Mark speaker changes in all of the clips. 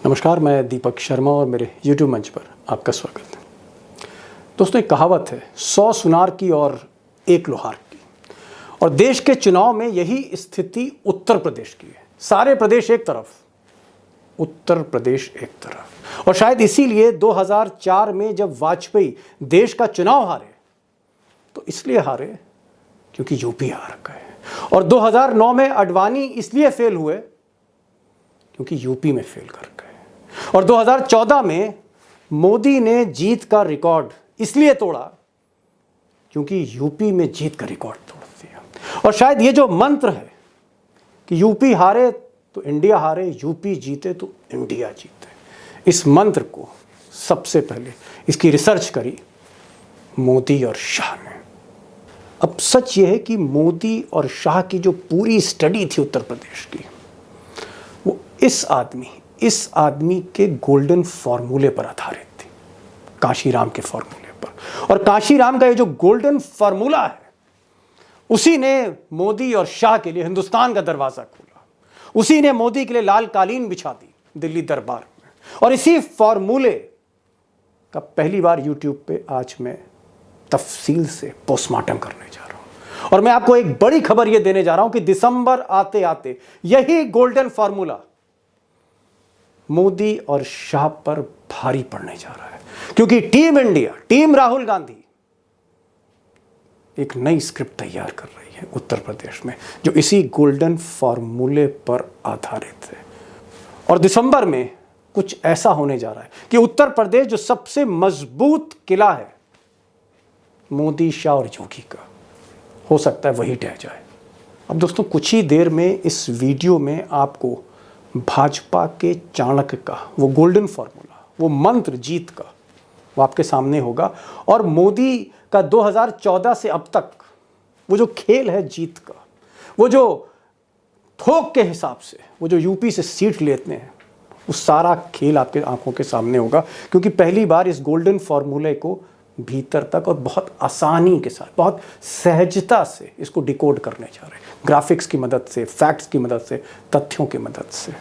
Speaker 1: नमस्कार, मैं दीपक शर्मा और मेरे YouTube मंच पर आपका स्वागत है। दोस्तों, एक कहावत है, 100 सुनार की और 1 लोहार की। और देश के चुनाव में यही स्थिति उत्तर प्रदेश की है। सारे प्रदेश एक तरफ, उत्तर प्रदेश एक तरफ। और शायद इसीलिए 2004 में जब वाजपेयी देश का चुनाव हारे, तो इसलिए हारे क्योंकि यूपी हार गए। और 2009 में आडवाणी इसलिए फेल हुए क्योंकि यूपी में फेल कर गए। और 2014 में मोदी ने जीत का रिकॉर्ड इसलिए तोड़ा क्योंकि यूपी में जीत का रिकॉर्ड तोड़ दिया। और शायद ये जो मंत्र है कि यूपी हारे तो इंडिया हारे, यूपी जीते तो इंडिया जीते, इस मंत्र को सबसे पहले इसकी रिसर्च करी मोदी और शाह ने। अब सच ये है कि मोदी और शाह की जो पूरी स्टडी थी उत्तर प्रदेश की, वो इस आदमी के गोल्डन फॉर्मूले पर आधारित थी, काशीराम के फॉर्मूले पर। और काशीराम का ये जो गोल्डन फॉर्मूला है, उसी ने मोदी और शाह के लिए हिंदुस्तान का दरवाजा खोला। उसी ने मोदी के लिए लाल कालीन बिछा दी दिल्ली दरबार में। और इसी फॉर्मूले का पहली बार यूट्यूब पे आज मैं तफसील से पोस्टमार्टम करने जा रहा हूं। और मैं आपको एक बड़ी खबर यह देने जा रहा हूं कि दिसंबर आते आते यही गोल्डन फॉर्मूला मोदी और शाह पर भारी पड़ने जा रहा है, क्योंकि team India, team Rahul Gandhi एक नई स्क्रिप्ट तैयार कर रही है उत्तर प्रदेश में, जो इसी गोल्डन फॉर्मूले पर आधारित है। और दिसंबर में कुछ ऐसा होने जा रहा है कि उत्तर प्रदेश जो सबसे मजबूत किला है मोदी, शाह और योगी का, हो सकता है वही ढह जाए। अब दोस्तों, कुछ ही देर में इस वीडियो में आपको भाजपा के चाणक्य का वो गोल्डन फॉर्मूला, वो मंत्र जीत का, वो आपके सामने होगा। और मोदी का 2014 से अब तक वो जो खेल है जीत का, वो जो थोक के हिसाब से वो जो यूपी से सीट लेते हैं, वो सारा खेल आपके आंखों के सामने होगा। क्योंकि पहली बार इस गोल्डन फॉर्मूले को भीतर तक और बहुत आसानी के साथ, बहुत सहजता से इसको डिकोड करने जा रहे हैं, ग्राफिक्स की मदद से, फैक्ट्स की मदद से, तथ्यों की मदद से।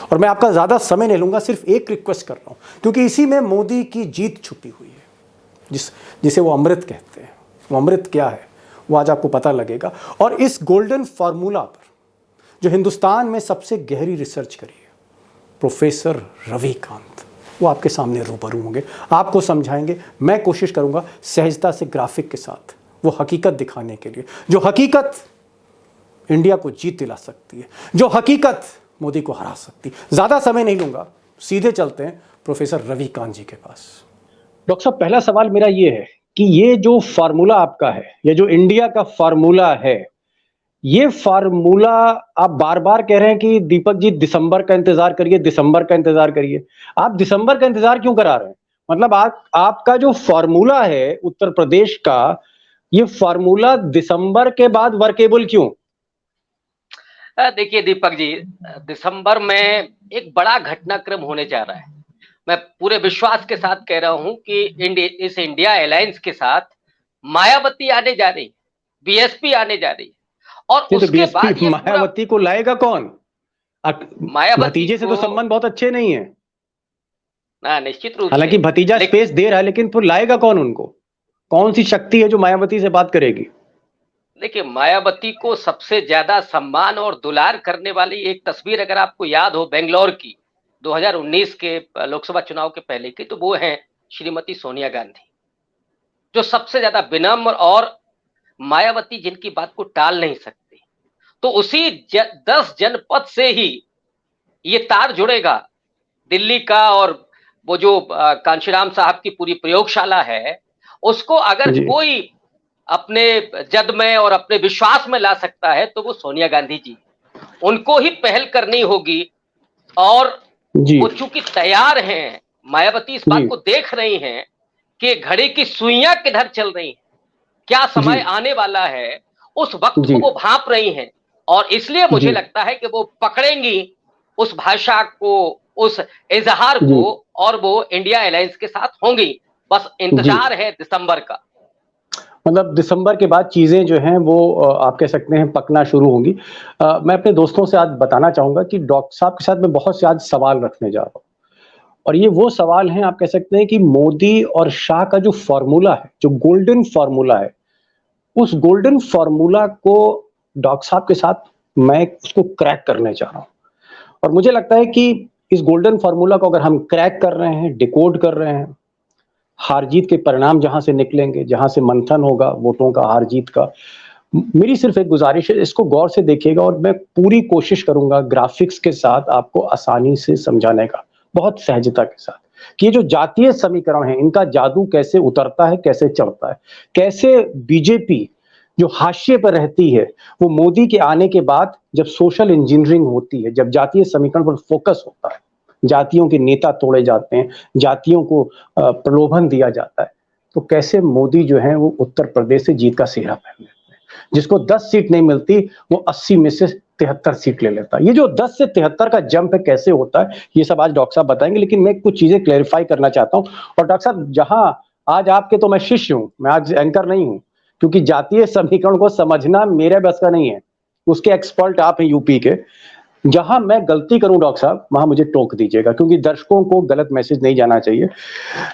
Speaker 1: और मैं आपका ज़्यादा समय नहीं लूँगा, सिर्फ एक रिक्वेस्ट कर रहा हूँ, क्योंकि इसी में मोदी की जीत छुपी हुई है, जिसे वो अमृत कहते हैं। वो अमृत क्या है, वो आज आपको पता लगेगा। और इस गोल्डन फार्मूला पर जो हिंदुस्तान में सबसे गहरी रिसर्च करी है प्रोफेसर रविकांत, वो आपके सामने रूबरू होंगे, आपको समझाएंगे। मैं कोशिश करूंगा सहजता से ग्राफिक के साथ वो हकीकत दिखाने के लिए, जो हकीकत इंडिया को जीत दिला सकती है, जो हकीकत मोदी को हरा सकती है। ज़्यादा समय नहीं लूंगा, सीधे चलते हैं प्रोफेसर रविकांत जी के पास। डॉक्टर साहब, पहला सवाल मेरा ये है कि ये जो फार्मूला आपका है, ये जो इंडिया का फार्मूला है, ये फार्मूला आप बार बार कह रहे हैं कि दीपक जी दिसंबर का इंतजार करिए, दिसंबर का इंतजार करिए। आप दिसंबर का इंतजार क्यों करा रहे हैं? मतलब आपका जो फार्मूला है उत्तर प्रदेश का, ये फार्मूला दिसंबर के बाद वर्केबल क्यों?
Speaker 2: देखिए दीपक जी, दिसंबर में एक बड़ा घटनाक्रम होने जा रहा है। मैं पूरे विश्वास के साथ कह रहा हूं कि इस इंडिया अलायंस के साथ मायावती आने जा रही, बीएसपी आने जा रही, और उसके बाद ये
Speaker 1: मायावती को लाएगा कौन? भतीजे से तो संबंध बहुत अच्छे नहीं है।
Speaker 2: निश्चित रूप से,
Speaker 1: हालांकि भतीजा स्पेस दे रहा है, लेकिन फिर लाएगा कौन उनको? कौन सी शक्ति है जो मायावती से बात करेगी?
Speaker 2: देखिए, मायावती को सबसे ज्यादा सम्मान और दुलार करने वाली एक तस्वीर अगर आपको याद हो बेंगलोर की 2019 के लोकसभा चुनाव के पहले की, तो वो है श्रीमती सोनिया गांधी, जो सबसे ज्यादा विनम्र और मायावती जिनकी बात को टाल नहीं सकती। तो उसी 10 जनपद से ही ये तार जुड़ेगा दिल्ली का, और वो जो कांशीराम साहब की पूरी प्रयोगशाला है, उसको अगर कोई अपने जद में और अपने विश्वास में ला सकता है तो वो सोनिया गांधी जी, उनको ही पहल करनी होगी। और वो चूंकि तैयार हैं, मायावती इस बात को देख रही हैं कि घड़ी की सुइयां किधर चल रही हैं, क्या समय आने वाला है, उस वक्त को वो भांप रही हैं। और इसलिए मुझे लगता है कि वो पकड़ेंगी उस भाषा को, उस इजहार को, और वो इंडिया अलायंस के साथ होंगी। बस इंतजार है दिसंबर का।
Speaker 1: मतलब दिसंबर के बाद चीजें जो हैं वो आप कह सकते हैं पकना शुरू होंगी। मैं अपने दोस्तों से आज बताना चाहूंगा कि डॉक्टर साहब के साथ मैं बहुत से आज सवाल रखने जा रहा हूँ, और ये वो सवाल हैं, आप कह सकते हैं कि मोदी और शाह का जो फॉर्मूला है, जो गोल्डन फॉर्मूला है, उस गोल्डन फॉर्मूला को डॉक्टर साहब के साथ मैं उसको क्रैक करने जा रहा हूं। और मुझे लगता है कि इस गोल्डन फॉर्मूला को अगर हम क्रैक कर रहे हैं, डिकोड कर रहे हैं, हार जीत के परिणाम जहां से निकलेंगे, जहां से मंथन होगा वोटों का, हार जीत का, मेरी सिर्फ एक गुजारिश है, इसको गौर से देखिएगा और मैं पूरी कोशिश करूंगा ग्राफिक्स के साथ आपको आसानी से समझाने का, बहुत सहजता के साथ, कि ये जो जातीय समीकरण है इनका जादू कैसे उतरता है, कैसे चढ़ता है, कैसे बीजेपी जो हाशिए पर रहती है वो मोदी के आने के बाद जब सोशल इंजीनियरिंग होती है, जब जातीय समीकरण पर फोकस होता है, जातियों के नेता तोड़े जाते हैं, जातियों को प्रलोभन दिया जाता है, तो कैसे मोदी जो है वो उत्तर प्रदेश से जीत का सेहरा पहन लेते हैं। जिसको 10 सीट नहीं मिलती वो 80 में से 73 सीट ले लेता है। ये जो 10 से 73 का जंप है कैसे होता है, ये सब आज डॉक्टर साहब बताएंगे, लेकिन मैं कुछ चीजें क्लैरिफाई करना चाहता हूं। और डॉक्टर साहब, जहां आज आपके तो मैं शिष्य हूं, मैं आज एंकर नहीं हूं, क्योंकि जातीय समीकरण को समझना मेरे बस का नहीं है, उसके एक्सपर्ट आप हैं यूपी के। जहां मैं गलती करूं डॉक्टर साहब, वहां मुझे टोक दीजिएगा, क्योंकि दर्शकों को गलत मैसेज नहीं जाना चाहिए।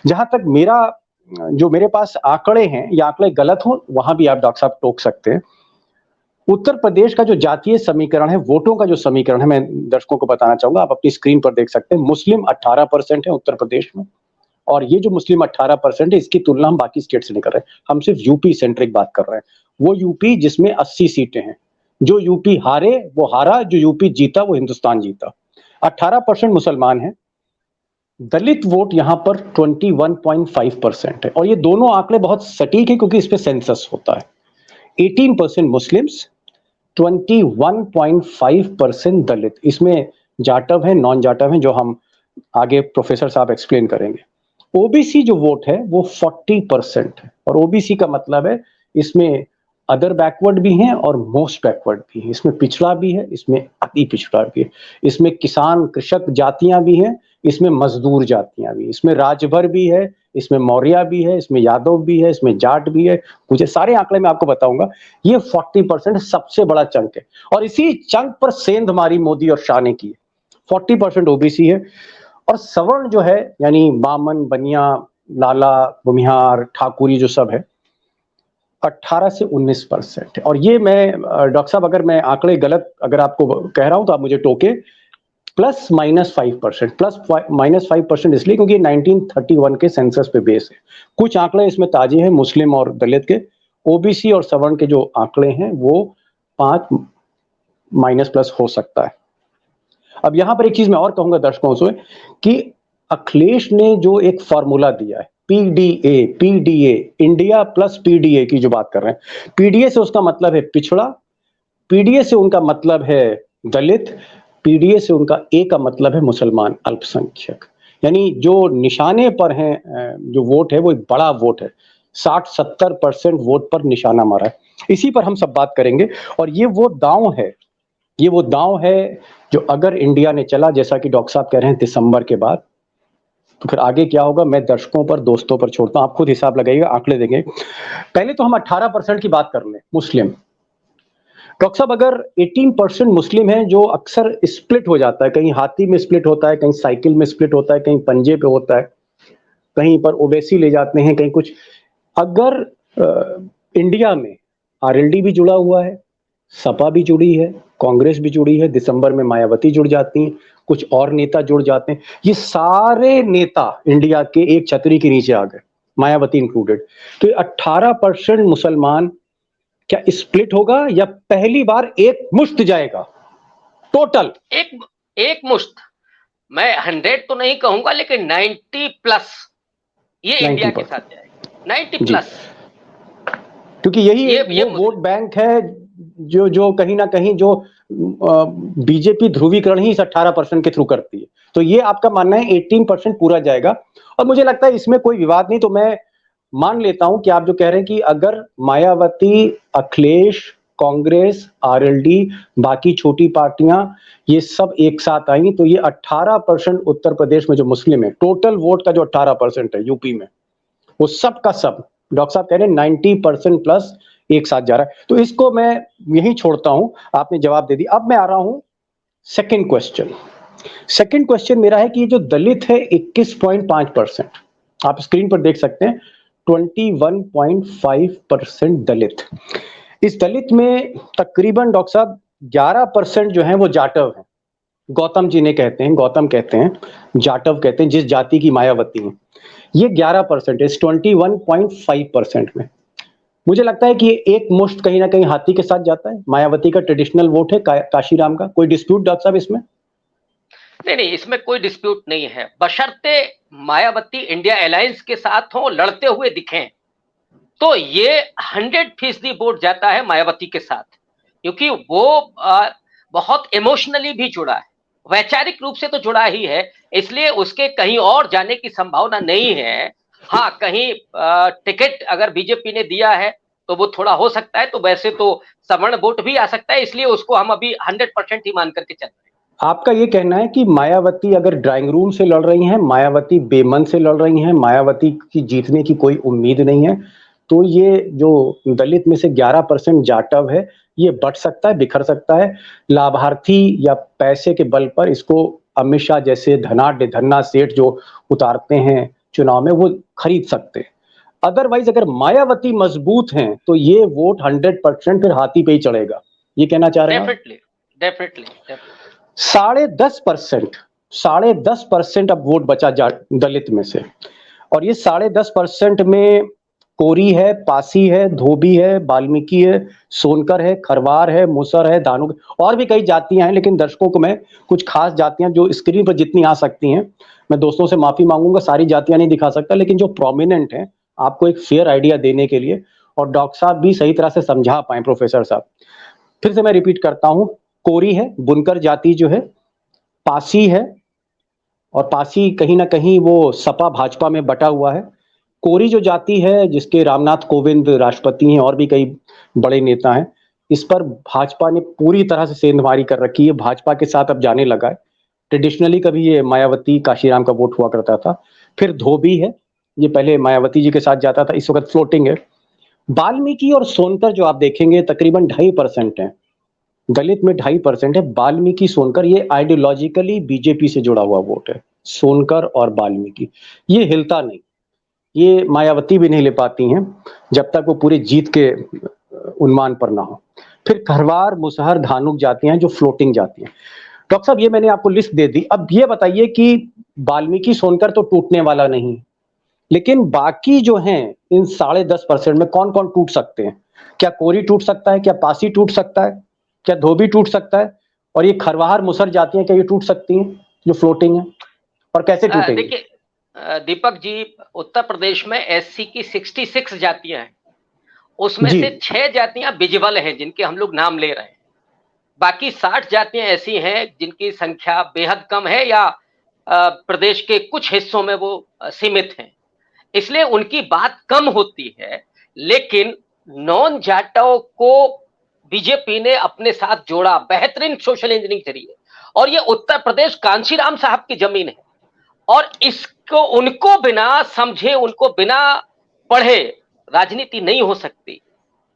Speaker 1: जहां तक मेरा जो मेरे पास आंकड़े हैं, या आंकड़े गलत हो, वहां भी आप डॉक्टर साहब टोक सकते हैं। उत्तर प्रदेश का जो जातीय समीकरण है, वोटों का जो समीकरण है, मैं दर्शकों को बताना चाहूंगा, आप अपनी स्क्रीन पर देख सकते हैं। मुस्लिम 18% है उत्तर प्रदेश में, और ये जो मुस्लिम 18% है, इसकी तुलना हम बाकी स्टेट से नहीं कर रहे, हम सिर्फ यूपी सेंट्रिक बात कर रहे हैं। वो यूपी जिसमें 80 सीटें हैं, जो यूपी हारे वो हारा, जो यूपी जीता वो हिंदुस्तान जीता। 18% मुसलमान है, दलित वोट यहां पर 21.5% है, और ये दोनों आंकड़े बहुत सटीक है क्योंकि इस पे सेंसस होता है। 18% मुस्लिम्स, 21.5% दलित, इसमें जाटव है, नॉन जाटव है, जो हम आगे प्रोफेसर साहब एक्सप्लेन करेंगे। ओबीसी जो वोट है वो 40% है, और ओबीसी का मतलब है इसमें अदर बैकवर्ड भी हैं और मोस्ट बैकवर्ड भी हैं, इसमें पिछड़ा भी है, इसमें अति पिछड़ा भी है, इसमें किसान कृषक जातियां भी हैं, इसमें मजदूर जातियां भी, इसमें राजभर भी है, इसमें मौर्य भी है, इसमें यादव भी है, इसमें जाट भी है, मुझे सारे आंकड़े मैं आपको बताऊंगा। ये 40% सबसे बड़ा चंक है, और इसी चंक पर सेंध मारी मोदी और शाह ने की है। 40% ओबीसी है, और सवर्ण जो है यानी बामन, बनिया, लाला, भूमिहार, ठाकुरी जो सब है, 18 से 19% है। और ये मैं डॉक्टर साहब, अगर मैं आंकड़े गलत अगर आपको कह रहा हूं तो आप मुझे टोके। +-5%, +-5% इसलिए क्योंकि 1931 के सेंसस पे बेस है। कुछ आंकड़े इसमें ताजे हैं मुस्लिम और दलित के, ओबीसी और सवर्ण के जो आंकड़े हैं वो 5 माइनस+ हो सकता है। अब यहां पर एक चीज मैं और कहूंगा दर्शकों से, कि अखिलेश ने जो एक फॉर्मूला दिया है, पीडीए, इंडिया प्लस पीडीए की जो बात कर रहे हैं, पीडीए से उसका मतलब है पिछड़ा, पीडीए से उनका मतलब है दलित, पीडीए से उनका ए का मतलब है मुसलमान, अल्पसंख्यक। यानी जो निशाने पर हैं, जो वोट है वो एक बड़ा वोट है, 60-70% वोट पर निशाना मारा है। इसी पर हम सब बात करेंगे, और ये वो दांव है, ये वो दांव है जो अगर इंडिया ने चला, जैसा कि डॉक्टर साहब कह रहे हैं दिसंबर के बाद, तो फिर आगे क्या होगा मैं दर्शकों पर, दोस्तों पर छोड़ता हूं, आप खुद हिसाब लगाइएगा, आंकड़े देंगे। पहले तो हम 18% की बात कर लें मुस्लिम। डॉक्टर साहब, अगर 18% मुस्लिम है, जो अक्सर स्प्लिट हो जाता है, कहीं हाथी में स्प्लिट होता है, कहीं साइकिल में स्प्लिट होता है, कहीं पंजे पे होता है, कहीं पर ओवैसी ले जाते हैं, कहीं कुछ। अगर इंडिया में आरएलडी भी जुड़ा हुआ है, सपा भी जुड़ी है, कांग्रेस भी जुड़ी है, दिसंबर में मायावती जुड़ जाती हैं, कुछ और नेता जुड़ जाते हैं, ये सारे नेता इंडिया के एक छतरी के नीचे आ गए, मायावती इंक्लूडेड। तो 18% मुसलमान क्या स्प्लिट होगा, या पहली बार एक मुश्त जाएगा टोटल?
Speaker 2: एक मुश्त, मैं 100 तो नहीं कहूंगा, लेकिन 90+, ये इंडिया के साथ जाएगा, 90+।
Speaker 1: क्योंकि यही वो वोट बैंक है जो कहीं ना कहीं जो बीजेपी ध्रुवीकरण ही इस 18% के थ्रू करती है। तो ये आपका मानना है 18% पूरा जाएगा, और मुझे लगता है इसमें कोई विवाद नहीं। तो मैं मान लेता हूं कि आप जो कह रहे हैं कि अगर मायावती, अखिलेश, कांग्रेस, आरएलडी, बाकी छोटी पार्टियां ये सब एक साथ आई, तो ये 18% उत्तर प्रदेश में जो मुस्लिम है, टोटल वोट का जो 18% है यूपी में, वो सब का सब डॉक्टर साहब कह रहे हैं 90%+ एक साथ जा रहा है। तो इसको मैं यहीं छोड़ता हूं, आपने जवाब दे दिया। अब मैं आ रहा हूं सेकंड क्वेश्चन। सेकंड क्वेश्चन मेरा है कि ये जो दलित है 21.5%, आप स्क्रीन पर देख सकते हैं 21.5% दलित। इस दलित में तकरीबन डॉक्टर साहब 11% जो है वो जाटव है। गौतम जी ने कहते हैं, गौतम कहते हैं, जाटव कहते हैं, जिस जाति की मायावती है। ये 11% है इस 21.5% में। मुझे लगता है कि ये एक मुश्त कहीं ना कहीं हाथी के साथ जाता है। मायावती का ट्रेडिशनल वोट है काशीराम का। कोई डिस्प्यूट डॉक्टर साहब इसमें?
Speaker 2: नहीं, इसमें कोई डिस्प्यूट नहीं है, बशर्ते मायावती इंडिया अलायंस के साथ हो, लड़ते हुए दिखें, तो ये 100% वोट जाता है मायावती के साथ, क्योंकि वो बहुत इमोशनली भी जुड़ा है, वैचारिक रूप से तो जुड़ा ही है, इसलिए उसके कहीं और जाने की संभावना नहीं है। हाँ, कहीं टिकट अगर बीजेपी ने दिया है तो वो थोड़ा हो सकता है, तो वैसे तो सवर्ण वोट भी आ सकता है, इसलिए उसको हम अभी 100% ही मान करके चल रहे हैं।
Speaker 1: आपका ये कहना है कि मायावती अगर ड्राइंग रूम से लड़ रही हैं, मायावती बेमन से लड़ रही हैं, मायावती की जीतने की कोई उम्मीद नहीं है, तो ये जो दलित में से 11% जाटव है, ये बट सकता है, बिखर सकता है। लाभार्थी या पैसे के बल पर इसको अमित शाह जैसे धन्ना सेठ जो उतारते हैं चुनाव में, वो खरीद सकते हैं। अदरवाइज अगर मायावती मजबूत हैं तो ये वोट 100% फिर हाथी पे ही चढ़ेगा। ये कहना चाह रहे हैं?
Speaker 2: डेफिनेटली
Speaker 1: 10.5% अब वोट बचा दलित में से, और ये 10.5% में कोरी है, पासी है, धोबी है, वाल्मीकि है, सोनकर है, खरवार है, मुसर है, धानुक, और भी कई जातियां हैं, लेकिन दर्शकों को मैं कुछ खास जातियां जो स्क्रीन पर जितनी आ सकती हैं, मैं दोस्तों से माफी मांगूंगा, सारी जातियां नहीं दिखा सकता, लेकिन जो प्रोमिनेंट हैं आपको एक फेयर आइडिया देने के लिए, और डॉक्टर साहब भी सही तरह से समझा पाए, प्रोफेसर साहब। फिर से मैं रिपीट करता हूं, कोरी है, बुनकर जाति जो है, पासी है, और पासी कहीं ना कहीं वो सपा भाजपा में बटा हुआ है। कोरी जो जाति है, जिसके रामनाथ कोविंद राष्ट्रपति हैं और भी कई बड़े नेता हैं, इस पर भाजपा ने पूरी तरह से सेंधमारी कर रखी है, भाजपा के साथ अब जाने लगा है। ट्रेडिशनली कभी ये मायावती काशीराम का वोट हुआ करता था। फिर धोबी है, ये पहले मायावती जी के साथ जाता था, इस वक्त फ्लोटिंग है। वाल्मीकि और सोनकर जो आप देखेंगे तकरीबन 2.5% है, दलित में 2.5% है। वाल्मीकि सोनकर, ये आइडियोलॉजिकली बीजेपी से जुड़ा हुआ वोट है। सोनकर और वाल्मीकि, ये हिलता नहीं, ये मायावती भी नहीं ले पाती हैं जब तक वो पूरे जीत के उन्मान पर ना हो। फिर खरवार, मुसहर, धानुक जातियां हैं जो फ्लोटिंग जाती हैं। डॉक्टर साहब ये मैंने आपको लिस्ट दे दी। अब ये बताइए कि वाल्मीकि सोनकर तो टूटने वाला नहीं, लेकिन बाकी जो हैं इन 10.5% में कौन कौन टूट सकते हैं? क्या कोरी टूट सकता है? क्या पासी टूट सकता है? क्या धोबी टूट सकता है? और ये खरवार मुसर जातियां क्या ये टूट सकती हैं जो फ्लोटिंग है? और कैसे टूटेंगी?
Speaker 2: देखिए दीपक जी, उत्तर प्रदेश में एससी की 66 जातियां हैं, उसमें से 6 जातियां विजिबल हैं जिनके हम लोग नाम ले रहे हैं। बाकी 60 जातियां ऐसी हैं जिनकी संख्या बेहद कम है या प्रदेश के कुछ हिस्सों में वो सीमित हैं, इसलिए उनकी बात कम होती है। लेकिन नॉन जाटों को बीजेपी ने अपने साथ जोड़ा बेहतरीन सोशल इंजीनियरिंग जरिए, और ये उत्तर प्रदेश कांशीराम साहब की जमीन है, और इसको उनको बिना समझे, उनको बिना पढ़े राजनीति नहीं हो सकती।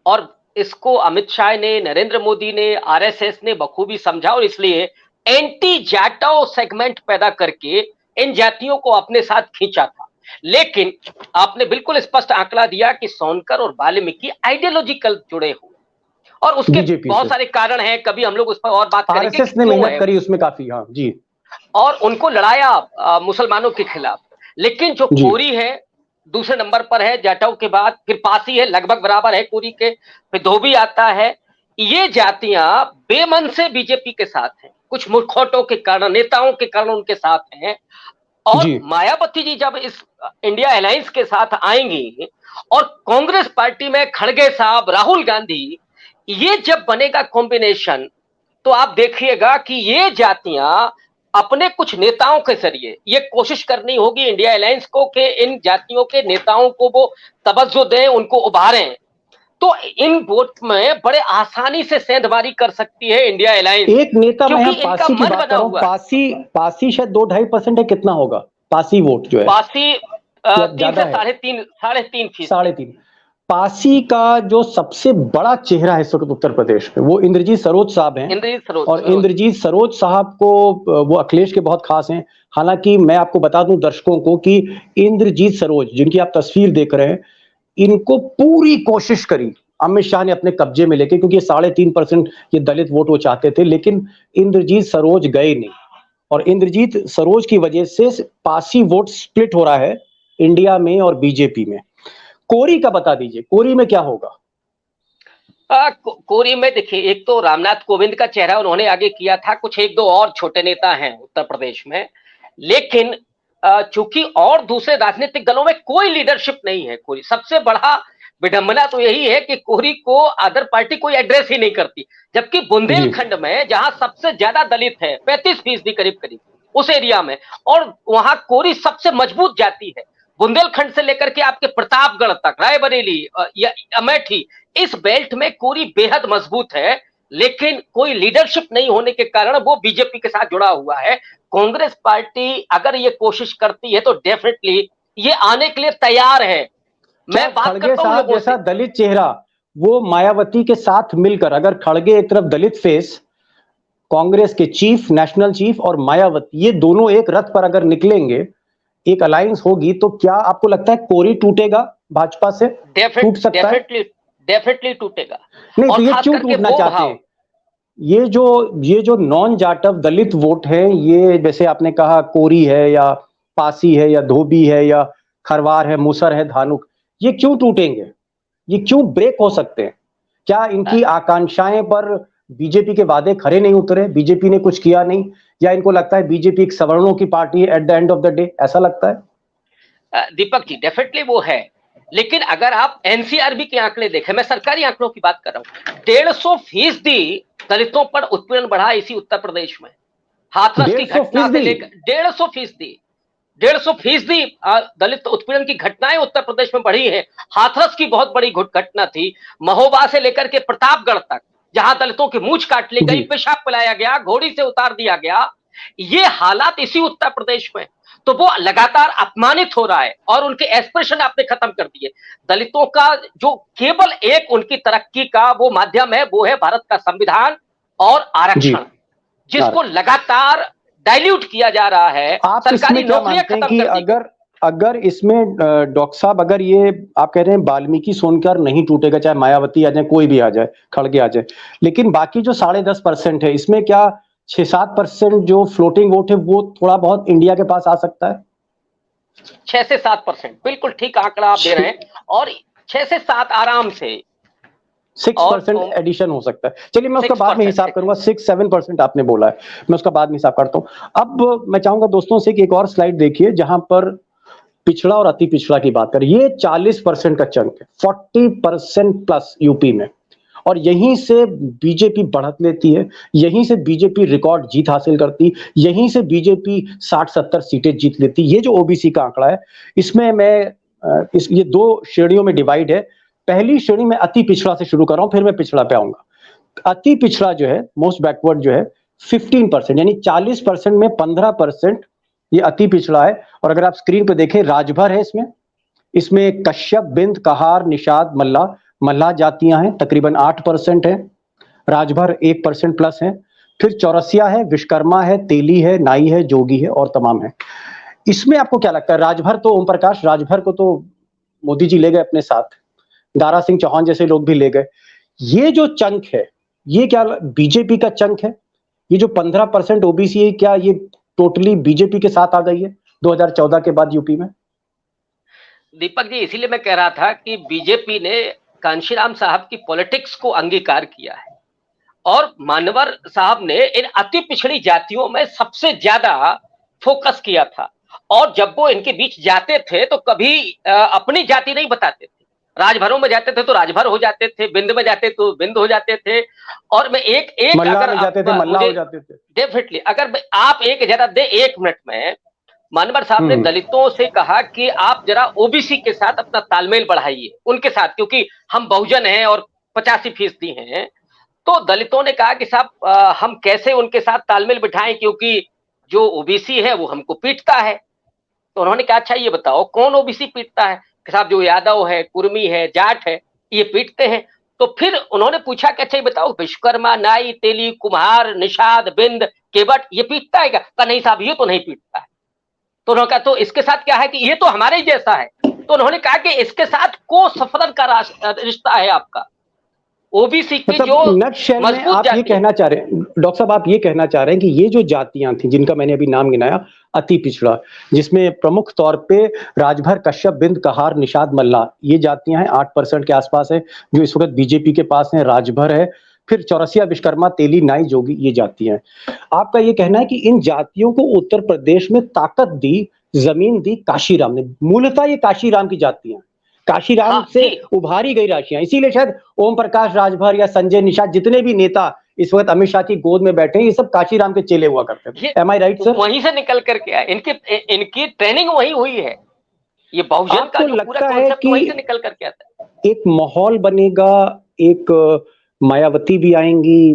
Speaker 2: और इसको अमित शाह ने, नरेंद्र मोदी ने, आरएसएस ने बखूबी समझा, और इसलिए एंटी जाटो सेगमेंट पैदा करके इन जातियों को अपने साथ खींचा था। लेकिन आपने बिल्कुल स्पष्ट आंकड़ा दिया कि सोनकर और वाल्मीकि आइडियोलॉजिकल जुड़े हुए, और उसके बहुत सारे कारण हैं, कभी हम लोग उस पर और बात करेंगे।
Speaker 1: आरएसएस ने मेहनत करी उसमें काफी, हाँ जी,
Speaker 2: और उनको लड़ाया मुसलमानों के खिलाफ। लेकिन जो कोरी है दूसरे नंबर पर है जाटव के बाद, फिर पासी है लगभग बराबर है कोरी के, फिर धोबी आता है। ये जातियां बेमन से बीजेपी के साथ हैं, कुछ मुखौटों के कारण, नेताओं के कारण उनके साथ हैं। और मायावती जी जब इस इंडिया अलायंस के साथ आएंगी, और कांग्रेस पार्टी में खड़गे साहब, राहुल गांधी, ये जब बनेगा कॉम्बिनेशन, तो आप देखिएगा कि ये जातियां अपने कुछ नेताओं के जरिए ये कोशिश करनी होगी इंडिया अलायंस को कि इन जातियों के नेताओं को वो तवज्जो दें, उनको उभारें, तो इन वोट में बड़े आसानी से सेंधमारी कर सकती है इंडिया अलायंस।
Speaker 1: एक नेता मैं पासी की बात करूं, पासी शायद 2-2.5% है, कितना होगा पासी वोट जो है?
Speaker 2: पासी 3 से 3.5%।
Speaker 1: 3.5 पासी का जो सबसे बड़ा चेहरा है इस वक्त उत्तर प्रदेश में वो इंद्रजीत सरोज साहब हैं।
Speaker 2: इंद्रजीत सरोज
Speaker 1: और इंद्रजीत सरोज साहब को वो अखिलेश के बहुत खास हैं। हालांकि मैं आपको बता दूं दर्शकों को कि इंद्रजीत सरोज जिनकी आप तस्वीर देख रहे हैं, इनको पूरी कोशिश करी अमित शाह ने अपने कब्जे में लेके, क्योंकि 3.5% ये दलित वोट वो चाहते थे, लेकिन इंद्रजीत सरोज गए नहीं। और इंद्रजीत सरोज की वजह से पासी वोट स्प्लिट हो रहा है इंडिया में और बीजेपी में। कोरी का बता दीजिए, कोरी में क्या होगा?
Speaker 2: कोरी में देखिए, एक तो रामनाथ कोविंद का चेहरा उन्होंने आगे किया था, कुछ एक दो और छोटे नेता हैं उत्तर प्रदेश में, लेकिन चूंकि और दूसरे राजनीतिक दलों में कोई लीडरशिप नहीं है। कोरी सबसे बड़ा विडंबना तो यही है कि कोरी को अदर पार्टी कोई एड्रेस ही नहीं करती, जबकि बुंदेलखंड में जहां सबसे ज्यादा दलित है 35% करीब करीब उस एरिया में, और वहां कोरी सबसे मजबूत जाति है। बुंदेलखंड से लेकर के आपके प्रतापगढ़ तक, रायबरेली या अमेठी, इस बेल्ट में कोरी बेहद मजबूत है, लेकिन कोई लीडरशिप नहीं होने के कारण वो बीजेपी के साथ जुड़ा हुआ है। कांग्रेस पार्टी अगर ये कोशिश करती है तो डेफिनेटली ये आने के लिए तैयार है। मैं बात
Speaker 1: खड़गे
Speaker 2: करता हूं
Speaker 1: साहब
Speaker 2: लोगों
Speaker 1: जैसा
Speaker 2: से,
Speaker 1: दलित चेहरा वो मायावती के साथ मिलकर, अगर खड़गे एक तरफ दलित फेस, कांग्रेस के चीफ, नेशनल चीफ, और मायावती ये दोनों एक रथ पर अगर निकलेंगे, एक अलायंस होगी, तो क्या आपको लगता है कोरी टूटेगा भाजपा से? टूट सकता है?
Speaker 2: डेफिनेटली टूटेगा।
Speaker 1: नहीं तो
Speaker 2: और
Speaker 1: ये
Speaker 2: खास
Speaker 1: क्यों
Speaker 2: करके
Speaker 1: टूटना
Speaker 2: वो
Speaker 1: चाहते
Speaker 2: भाव,
Speaker 1: हैं? ये जो नॉन जाटव दलित वोट है, ये जैसे आपने कहा कोरी है या पासी है या धोबी है या खरवार है, मुसर है, धानुक, ये क्यों टूटेंगे? ये क्यों ब्रेक हो सकते हैं? क्या इनकी आकांक्षाएं पर बीजेपी के वादे खरे नहीं उतरे, बीजेपी ने कुछ किया नहीं, या इनको लगता है बीजेपी एक सवर्णों की पार्टी है at the end of the day, ऐसा लगता है?
Speaker 2: दीपक जी डेफिनेटली वो है, लेकिन अगर आप एनसीआरबी के आंकड़े देखें, मैं सरकारी आंकड़ों की बात कर रहा हूं, 150% दलितों पर उत्पीड़न बढ़ा इसी उत्तर प्रदेश में। हाथरस की घटना से लेकर 150%, 150% दलित उत्पीड़न की घटनाएं उत्तर प्रदेश में बढ़ी है। हाथरस की बहुत बड़ी घटना थी, महोबा से लेकर के प्रतापगढ़ तक, जहां दलितों की मूंछ काट ली गई, पेशाब पिलाया गया, घोड़ी से उतार दिया गया। ये हालात इसी उत्तर प्रदेश में, तो वो लगातार अपमानित हो रहा है और उनके एस्पिरेशन आपने खत्म कर दिए। दलितों का जो केवल एक उनकी तरक्की का वो माध्यम है, वो है भारत का संविधान और आरक्षण, जिसको लगातार डाइल्यूट किया जा रहा है।
Speaker 1: आप
Speaker 2: सरकारी नौकरियां खत्म
Speaker 1: कि
Speaker 2: कर दी।
Speaker 1: अगर इसमें डॉक्टर साहब, अगर ये आप कह रहे हैं वाल्मीकि सोनकर नहीं टूटेगा, चाहे मायावती आ जाए, कोई भी आ जाए, खड़गे आ जाए, लेकिन बाकी जो 10.5% है, इसमें क्या 6-7% जो फ्लोटिंग वोट है वो थोड़ा बहुत इंडिया के पास आ सकता है?
Speaker 2: 6 से 7%, बिल्कुल ठीक आंकड़ा आप दे रहे हैं, और 6 से 7 आराम से
Speaker 1: 6% एडिशन हो सकता है। चलिए मैं उसका बाद में हिसाब करूंगा। 6-7% आपने बोला है, मैं उसका बाद में हिसाब करता हूं। अब मैं चाहूंगा दोस्तों से कि एक और स्लाइड देखिए जहां पर पिछड़ा और अति पिछड़ा की बात करें। ये 40% का चंक है, 40% प्लस यूपी में, और यहीं से बीजेपी बढ़त लेती है, यहीं से बीजेपी रिकॉर्ड जीत हासिल करती, यहीं से बीजेपी 60-70 सीटें जीत लेती। ये जो ओबीसी का आंकड़ा है, इसमें मैं ये 2 श्रेणियों में डिवाइड है। पहली श्रेणी में अति पिछड़ा से शुरू कर रहा हूं, फिर मैं पिछड़ा पे आऊंगा। अति पिछड़ा जो है, मोस्ट बैकवर्ड जो है, 15%, यानी 40% में 15% ये अति पिछड़ा है। और अगर आप स्क्रीन पे देखें, राजभर है इसमें, इसमें कश्यप, बिंद, कहार, निषाद, मल्लाह जातियां हैं, तकरीबन 8% है। राजभर 1% प्लस है। फिर चौरसिया है, विश्वकर्मा है, तेली है, नाई है, जोगी है और तमाम है। इसमें आपको क्या लगता है? राजभर तो ओम प्रकाश राजभर को तो मोदी जी ले गए अपने साथ, दारा सिंह चौहान जैसे लोग भी ले गए। ये जो चंक है, ये क्या बीजेपी का चंक है? ये जो 15% ओबीसी है, क्या ये टोटली बीजेपी के साथ आ गई है 2014 के बाद यूपी में?
Speaker 2: दीपक जी, इसीलिए मैं कह रहा था कि बीजेपी ने कांशीराम साहब की पॉलिटिक्स को अंगीकार किया है, और मानवर साहब ने इन अति पिछड़ी जातियों में सबसे ज्यादा फोकस किया था। और जब वो इनके बीच जाते थे तो कभी अपनी जाति नहीं बताते थे। राजभरों में जाते थे तो राजभर हो जाते थे, बिंद में जाते तो बिंद हो जाते थे। और मैं एक
Speaker 1: मल्लाह में जाते थे, मल्लाह हो जाते थे।
Speaker 2: डेफिनेटली, अगर आप एक जरा दे 1 मिनट में, मानवर साहब ने दलितों से कहा कि आप जरा ओबीसी के साथ अपना तालमेल बढ़ाइए, उनके साथ, क्योंकि हम बहुजन हैं और 85% हैं। तो दलितों ने कहा कि साहब हम कैसे उनके साथ तालमेल बिठाएं, क्योंकि जो ओबीसी है वो हमको पीटता है। तो उन्होंने कहा अच्छा ये बताओ कौन ओबीसी पीटता है? साहब जो यादव है, कुर्मी है, जाट है, ये पीटते हैं। तो फिर उन्होंने पूछा कि अच्छा ये बताओ, विश्वकर्मा, नाई, तेली, कुम्हार, निषाद, बिंद, केवट ये पीटता है क्या? कहा नहीं साहब, ये तो नहीं पीटता है। तो उन्होंने कहा तो इसके साथ क्या है कि ये तो हमारे ही जैसा है। तो उन्होंने कहा कि इसके साथ को सफरन का रिश्ता है आपका। ओबीसी की जो
Speaker 1: मतलब नटशेल में
Speaker 2: मजबूत
Speaker 1: आप ये
Speaker 2: जाति है।
Speaker 1: कहना चाह रहे हैं डॉक्टर साहब, आप ये कहना चाह रहे हैं कि ये जो जातियां थी जिनका मैंने अभी नाम गिनाया, अति पिछड़ा, जिसमें प्रमुख तौर पे राजभर, कश्यप, बिंद, कहार, निषाद, मल्ला, ये जातियां हैं 8% के आसपास है जो इस वक्त बीजेपी के पास है। राजभर है, फिर चौरसिया, विश्वकर्मा, तेली, नाई, जोगी, ये जातियां हैं। आपका ये कहना है कि इन जातियों को उत्तर प्रदेश में ताकत दी, जमीन दी काशीराम ने। मूलतः ये काशीराम की जातियां, काशीराम
Speaker 2: हाँ
Speaker 1: से
Speaker 2: जी,
Speaker 1: उभारी गई राशियां, इसीलिए शायद ओम प्रकाश राजभर या संजय निषाद, जितने भी नेता इस वक्त अमित शाह की गोद में बैठे हैं, ये सब काशीराम के चेले हुआ करते थे।
Speaker 2: ये
Speaker 1: एम आई राइट सर?
Speaker 2: वहीं से निकल करके आए, इनकी ट्रेनिंग वहीं हुई है। ये बहुजन का
Speaker 1: आपको
Speaker 2: जो पूरा
Speaker 1: लगता है
Speaker 2: कॉन्सेप्ट
Speaker 1: कि
Speaker 2: वहीं से निकल करके आता है।
Speaker 1: एक माहौल बनेगा, एक मायावती भी आएंगी,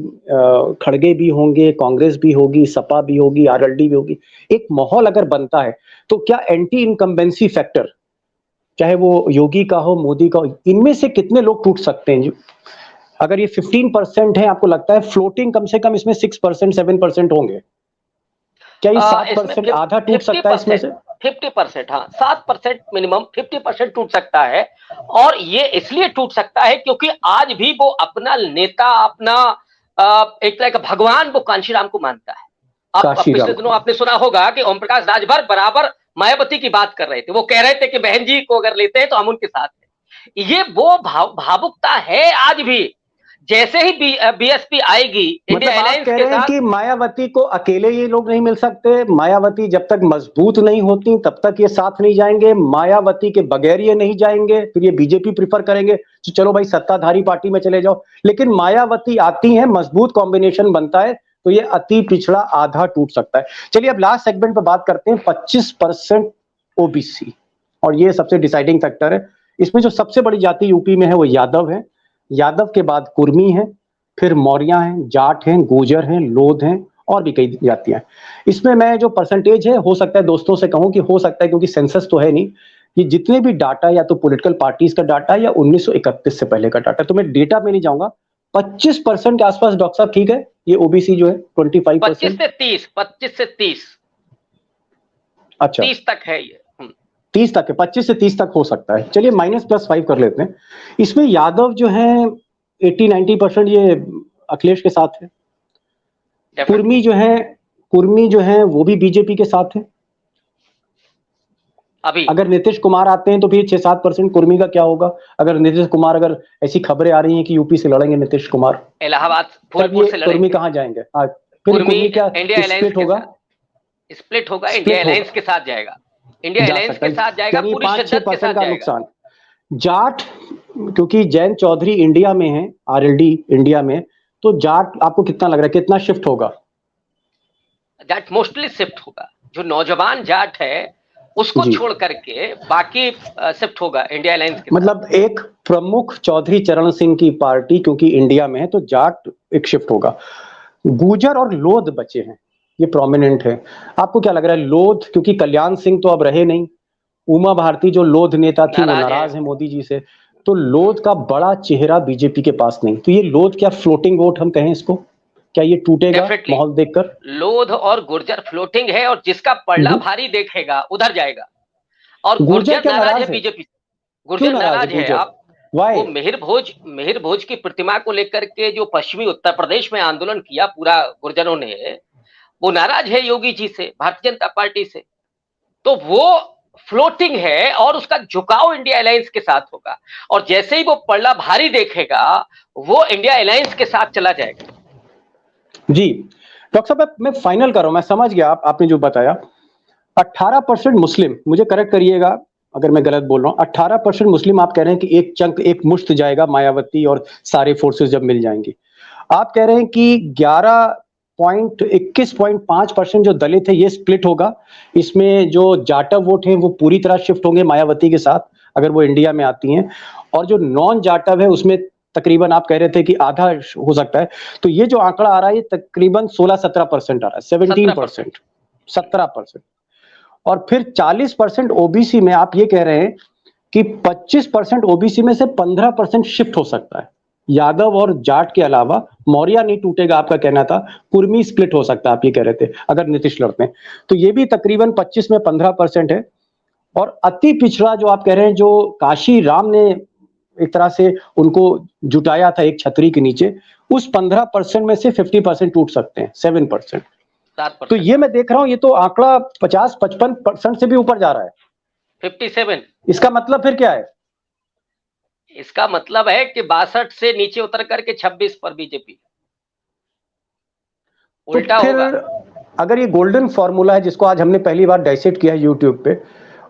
Speaker 1: खड़गे भी होंगे, कांग्रेस भी होगी, सपा भी होगी, आरएलडी भी होगी, एक माहौल अगर बनता है तो क्या एंटी इनकम्बेंसी फैक्टर, चाहे वो योगी का हो, मोदी का हो, इनमें से कितने लोग टूट सकते हैं? अगर ये 15% है, आपको लगता है फ्लोटिंग कम से कम इसमें 6% 7% होंगे? क्या ये
Speaker 2: इसमें
Speaker 1: 7% आधा टूट सकता है इसमें से?
Speaker 2: 50%, हाँ 7% मिनिमम 50% टूट सकता है। और ये इसलिए टूट सकता है क्योंकि आज भी वो अपना नेता, अपना एक तरह का भगवान वो कांशीराम को मानता है। आप
Speaker 1: काशीराम
Speaker 2: पिछले दिनों आपने सुना होगा कि ओम प्रकाश राजभर बराबर मायावती की बात कर रहे थे। वो कह रहे थे कि बहन जी को अगर लेते हैं तो हम उनके साथ हैं। ये वो भावुकता है आज भी। जैसे ही बीएसपी आएगी
Speaker 1: मतलब
Speaker 2: इंडिया
Speaker 1: आप
Speaker 2: अलायंस
Speaker 1: कह
Speaker 2: के
Speaker 1: रहे हैं
Speaker 2: साथ।
Speaker 1: कि मायावती को अकेले ये लोग नहीं मिल सकते, मायावती जब तक मजबूत नहीं होती तब तक ये साथ नहीं जाएंगे, मायावती के बगैर ये नहीं जाएंगे, फिर ये बीजेपी प्रिफर करेंगे तो चलो भाई सत्ताधारी पार्टी में चले जाओ। लेकिन मायावती आती है, मजबूत कॉम्बिनेशन बनता है, तो ये अति पिछड़ा आधा टूट सकता है। चलिए अब लास्ट सेगमेंट पे बात करते हैं 25% ओबीसी, और ये सबसे डिसाइडिंग फैक्टर है। इसमें जो सबसे बड़ी जाति यूपी में है वो यादव है, यादव के बाद कुर्मी है, फिर मौर्या हैं, जाट हैं, गुर्जर हैं, लोध हैं, और भी कई जातियां हैं। इसमें मैं जो परसेंटेज है, हो सकता है दोस्तों से कहूं कि हो सकता है, क्योंकि सेंसस तो है नहीं, ये जितने भी डाटा या तो पॉलिटिकल पार्टीज का डाटा है या 1931 से पहले का डाटा, तो मैं डेटा में नहीं जाऊंगा। 25% के आसपास डॉक्टर साहब, ठीक है? ये ओबीसी जो है 25%।
Speaker 2: 25 से 30
Speaker 1: अच्छा,
Speaker 2: 30 तक है ये।
Speaker 1: 30 तक है, 25 से 30 तक हो सकता है। चलिए -+5 कर लेते हैं। इसमें यादव जो है 80-90% ये अखिलेश के साथ है। कुर्मी जो है वो भी बीजेपी के साथ है।
Speaker 2: अभी
Speaker 1: अगर नीतीश कुमार आते हैं तो फिर 6-7% कुर्मी का क्या होगा? अगर नीतीश कुमार, अगर ऐसी खबरें आ रही हैं कि यूपी से लड़ेंगे नीतीश कुमार,
Speaker 2: इलाहाबाद
Speaker 1: तब
Speaker 2: फूलपुर
Speaker 1: ये
Speaker 2: से
Speaker 1: कुर्मी
Speaker 2: लड़ेंगे।
Speaker 1: कहां जाएंगे? फिर
Speaker 2: कुर्मी
Speaker 1: कुर्मी क्या
Speaker 2: इंडिया अलायंस
Speaker 1: स्प्लिट
Speaker 2: के
Speaker 1: होगा?
Speaker 2: साथ स्प्लिट होगा, इंडिया
Speaker 1: स्प्लिट
Speaker 2: अलायंस
Speaker 1: होगा,
Speaker 2: के साथ जाएगा। इंडिया
Speaker 1: जा
Speaker 2: अलायंस
Speaker 1: सकता
Speaker 2: के
Speaker 1: है,
Speaker 2: साथ जाएगा,
Speaker 1: यानी
Speaker 2: पूरी शिद्दत के
Speaker 1: 5-6%
Speaker 2: साथ
Speaker 1: का
Speaker 2: जाएगा।
Speaker 1: नुकसान। जाट, क्योंकि जैन चौधरी इंडिया में है, आरएलडी इंडिया में, तो जाट आपको कितना लग रहा है, कितना शिफ्ट होगा?
Speaker 2: जाट मोस्टली शिफ्ट होगा। जो नौजवान जाट है उसको
Speaker 1: जी,
Speaker 2: छोड़ करके बाकी शिफ्ट होगा इंडिया अलायंस के साथ।
Speaker 1: मतलब एक प्रमुख चौधरी चरण सिंह की पार्टी क्योंकि इंडिया में है तो जाट एक शिफ्ट होगा। गुर्जर और लोध बचे हैं, ये प्रोमिनेंट है। आपको क्या लग रहा है? लोध, क्योंकि कल्याण सिंह तो अब रहे नहीं, उमा भारती जो लोध नेता थी वो
Speaker 2: नाराज है।
Speaker 1: नाराज है मोदी जी से, तो लोध का बड़ा चेहरा बीजेपी के पास नहीं, तो ये लोध क्या फ्लोटिंग वोट हम कहें इसको, क्या ये टूटेगा
Speaker 2: डेफिनेटली
Speaker 1: माहौल देखकर?
Speaker 2: लोध और गुर्जर फ्लोटिंग है, और जिसका पलड़ा भारी देखेगा उधर जाएगा। और
Speaker 1: गुर्जर
Speaker 2: गुर्जर
Speaker 1: क्या
Speaker 2: नाराज है
Speaker 1: नाराज है?
Speaker 2: बीजेपी से।
Speaker 1: क्यों
Speaker 2: गुर्जर
Speaker 1: नाराज है
Speaker 2: नाराज है।
Speaker 1: गुर्जर?
Speaker 2: आप
Speaker 1: वाई?
Speaker 2: वो मिहिर भोज की प्रतिमा को लेकर के जो पश्चिमी उत्तर प्रदेश में आंदोलन किया पूरा गुर्जरों ने, वो नाराज है योगी जी से, भारतीय जनता पार्टी से। तो वो फ्लोटिंग है और उसका झुकाव इंडिया अलायंस के साथ होगा। और जैसे ही वो पल्ला भारी देखेगा वो इंडिया अलायंस के साथ चला जाएगा।
Speaker 1: जी डॉक्टर साहब, मैं फाइनल कर रहा हूं, मैं समझ गया आपने जो बताया। 18% मुस्लिम, मुझे करेक्ट करिएगा अगर मैं गलत बोल रहा हूं, 18% मुस्लिम आप कह रहे हैं कि एक चंक, एक मुश्त जाएगा मायावती और सारे फोर्सेस जब मिल जाएंगी। आप कह रहे हैं कि 21.5% जो दलित है ये स्प्लिट होगा, इसमें जो जाटव वोट है वो पूरी तरह शिफ्ट होंगे मायावती के साथ अगर वो इंडिया में आती हैं, और जो नॉन जाटव है उसमें तकरीबन आप कह रहे थे कि आधा हो सकता है। तो ये जो आंकड़ा आ रहा है ये तकरीबन 16-17% आ रहा है, 17%, 17%। और फिर 40% ओबीसी में आप ये कह रहे हैं कि 25% ओबीसी में से 15% शिफ्ट हो सकता है। यादव और जाट के अलावा मौर्य नहीं टूटेगा, आपका कहना था, कुर्मी स्प्लिट हो सकता है, आप ये कह रहे थे अगर नीतीश लड़ते हैं। तो ये भी तकरीबन 25 में 15% है। और अति पिछड़ा जो आप कह रहे हैं, जो काशी राम ने एक तरह से उनको जुटाया था एक छतरी के नीचे, उस 15% में से 50% टूट सकते हैं, 7%। तो ये मैं देख रहा हूं, ये तो आंकड़ा 50-55% से भी ऊपर जा रहा है,
Speaker 2: 57।
Speaker 1: इसका मतलब फिर क्या है?
Speaker 2: इसका मतलब है कि 62 से नीचे उतर करके 26 पर बीजेपी, उल्टा
Speaker 1: तो फिर
Speaker 2: होगा।
Speaker 1: अगर ये गोल्डन फॉर्मूला है जिसको आज हमने पहली बार डाइसेक्ट किया है यूट्यूब पे,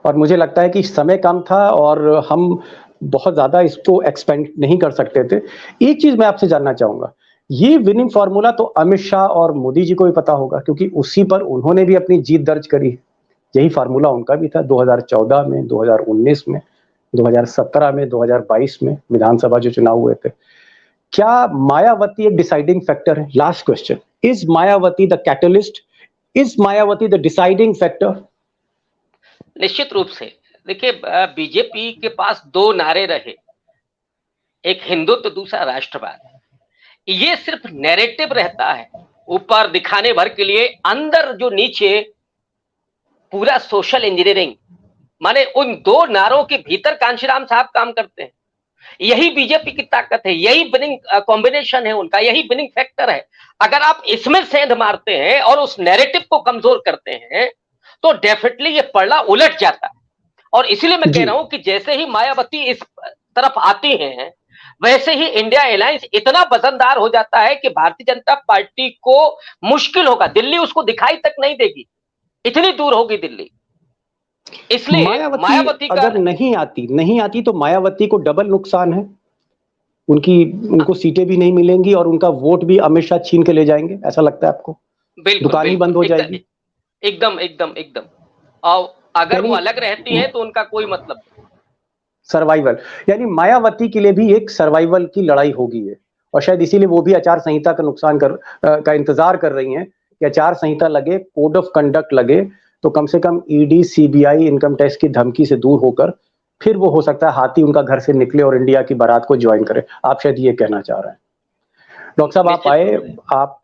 Speaker 1: और मुझे लगता है कि समय कम था और हम बहुत ज्यादा इसको एक्सपेंड नहीं कर सकते थे, एक चीज मैं आपसे जानना चाहूंगा, ये विनिंग फॉर्मूला तो अमित शाह और मोदी जी को भी पता होगा, क्योंकि उसी पर उन्होंने भी अपनी जीत दर्ज करी। यही फार्मूला उनका भी था 2014 में, 2019 में, 2017 में, 2022 में विधानसभा जो चुनाव हुए थे। क्या मायावती एक डिसाइडिंग फैक्टर है? Last question, is Mayawati the catalyst, is Mayawati the deciding factor?
Speaker 2: निश्चित रूप से। देखिए, बीजेपी के पास दो नारे रहे, एक हिंदुत्व, दूसरा राष्ट्रवाद। ये सिर्फ नैरेटिव रहता है, ऊपर दिखाने भर के लिए, अंदर जो नीचे पूरा सोशल इंजीनियरिंग, माने उन दो नारों के भीतर कांशीराम साहब काम करते हैं। यही बीजेपी की ताकत है, यही विनिंग कॉम्बिनेशन है उनका, यही विनिंग फैक्टर है। अगर आप इसमें सेंध मारते हैं और उस नैरेटिव को कमजोर करते हैं तो डेफिनेटली ये पड़ला उलट जाता है। और इसीलिए मैं कह रहा हूं कि जैसे ही मायावती इस तरफ आती हैं, वैसे ही इंडिया अलायंस इतना वजनदार हो जाता है कि भारतीय जनता पार्टी को मुश्किल होगा, दिल्ली उसको दिखाई तक नहीं देगी, इतनी दूर होगी दिल्ली। इसलिए मायावती का
Speaker 1: अगर नहीं आती तो मायावती को डबल नुकसान है, उनको सीटें भी नहीं मिलेंगी और उनका वोट भी अमित शाह छीन के ले जाएंगे, ऐसा लगता है आपको?
Speaker 2: बिल्कुल,
Speaker 1: दुकान ही बंद हो जाएगी।
Speaker 2: एकदम एकदम एकदम। और अगर वो अलग रहती हैं तो उनका कोई मतलब नहीं।
Speaker 1: सर्वाइवल, यानी मायावती के लिए भी एक सर्वाइवल की लड़ाई होगी है, और शायद इसीलिए वो भी आचार संहिता का इंतजार कर रही हैं कि आचार संहिता लगे, कोड ऑफ कंडक्ट लगे, तो कम से कम ईडी, सीबीआई, इनकम टैक्स की धमकी से दूर होकर फिर वो हो सकता है हाथी उनका घर से निकले और इंडिया की बारात को ज्वाइन करे। आप शायद ये कहना चाह रहे हैं। डॉक्टर साहब आप आए,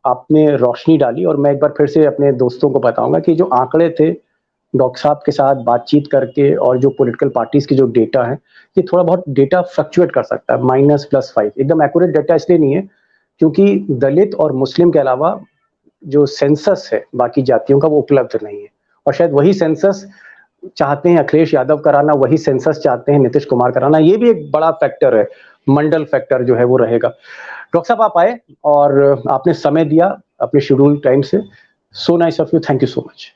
Speaker 1: आपने रोशनी डाली, और मैं एक बार फिर से अपने दोस्तों को बताऊंगा कि जो आंकड़े थे डॉक्टर साहब के साथ बातचीत करके, और जो पॉलिटिकल पार्टीज की जो डेटा है, ये थोड़ा बहुत डेटा फ्लक्चुएट कर सकता है, -+5, एकदम एक्यूरेट डेटा इसलिए नहीं है क्योंकि दलित और मुस्लिम के अलावा जो सेंसस है बाकी जातियों का वो उपलब्ध नहीं है, और शायद वही सेंसस चाहते हैं अखिलेश यादव कराना, वही सेंसस चाहते हैं नीतीश कुमार कराना, ये भी एक बड़ा फैक्टर है, मंडल फैक्टर जो है वो रहेगा। डॉक्टर साहब आप आए और आपने समय दिया अपने शेड्यूल टाइम से, so nice of you, thank you so much.